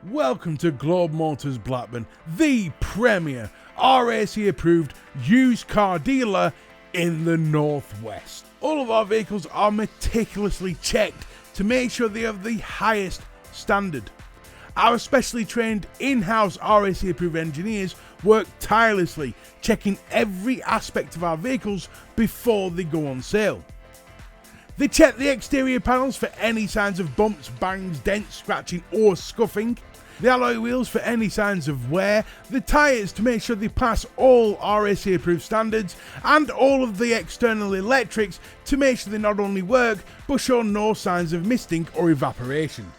Welcome to Globe Motors Blackburn, the premier RAC approved used car dealer in the Northwest. All of our vehicles are meticulously checked to make sure they have the highest standard. Our specially trained in-house RAC approved engineers work tirelessly checking every aspect of our vehicles before they go on sale. They check the exterior panels for any signs of bumps, bangs, dents, scratching or scuffing, the alloy wheels for any signs of wear, the tyres to make sure they pass all RAC approved standards, and all of the external electrics to make sure they not only work but show no signs of misting or evaporation.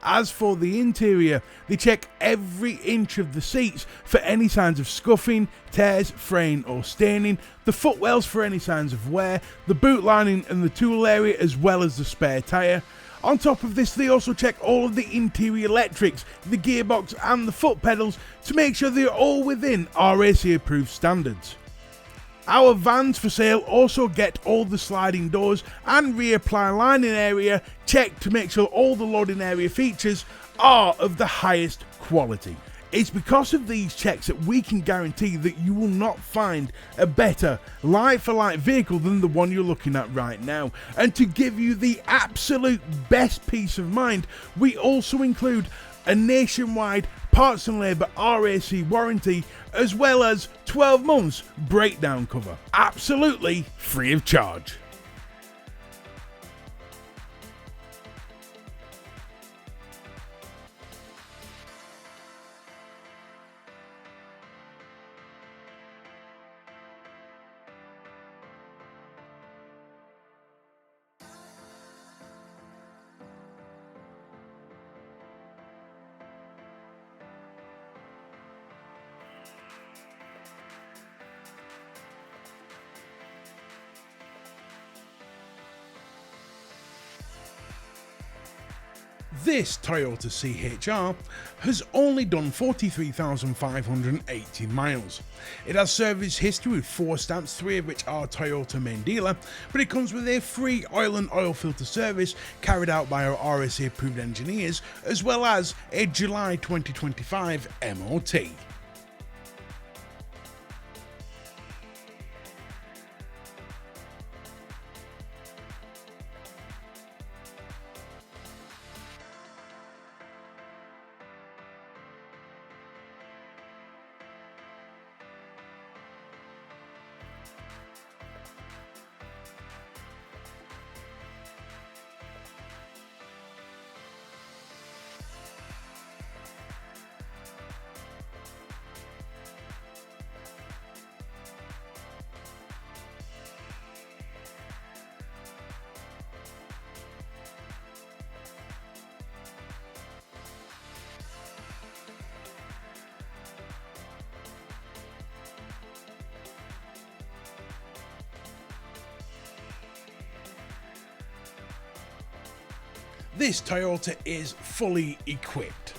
As for the interior, they check every inch of the seats for any signs of scuffing, tears, fraying or staining, the footwells for any signs of wear, the boot lining and the tool area as well as the spare tyre. On top of this, they also check all of the interior electrics, the gearbox and the foot pedals to make sure they are all within RAC approved standards. Our vans for sale also get all the sliding doors and rear ply lining area checked to make sure all the loading area features are of the highest quality. It's because of these checks that we can guarantee that you will not find a better like-for-like vehicle than the one you're looking at right now. And to give you the absolute best peace of mind, we also include a nationwide parts and labour RAC warranty as well as 12 months breakdown cover. Absolutely free of charge. This Toyota CHR has only done 43,580 miles. It has service history with 4 stamps, 3 of which are Toyota main dealer, but it comes with a free oil and oil filter service carried out by our RAC approved engineers, as well as a July 2025 MOT. This Toyota is fully equipped.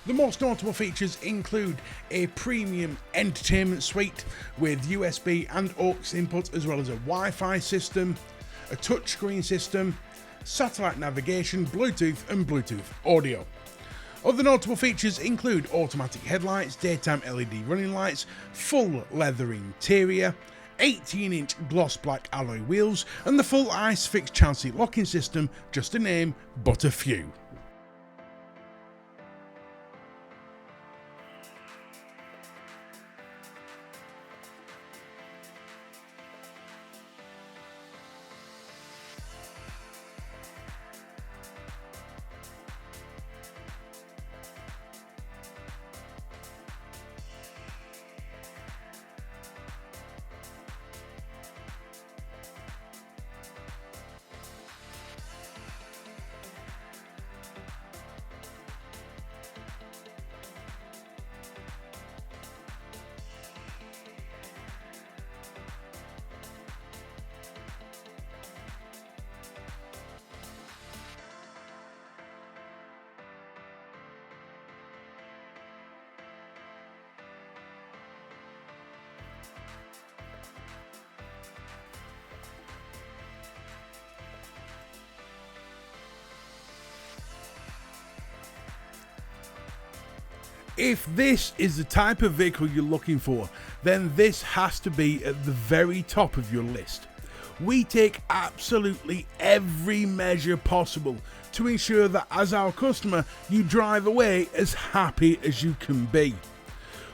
The most notable features include a premium entertainment suite with USB and aux input, as well as a Wi-Fi system, a touchscreen system, satellite navigation, Bluetooth and Bluetooth audio. Other notable features include automatic headlights, daytime LED running lights, full leather interior, 18-inch gloss black alloy wheels and the full ISOFIX child seat locking system, just to name but a few. If this is the type of vehicle you're looking for, then this has to be at the very top of your list. We take absolutely every measure possible to ensure that as our customer, you drive away as happy as you can be.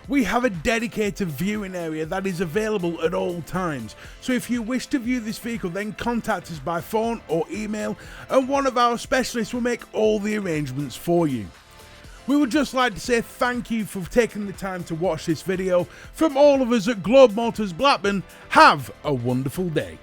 We have a dedicated viewing area that is available at all times, so if you wish to view this vehicle, then contact us by phone or email and one of our specialists will make all the arrangements for you. We would just like to say thank you for taking the time to watch this video. From all of us at Globe Motors Blackburn, have a wonderful day.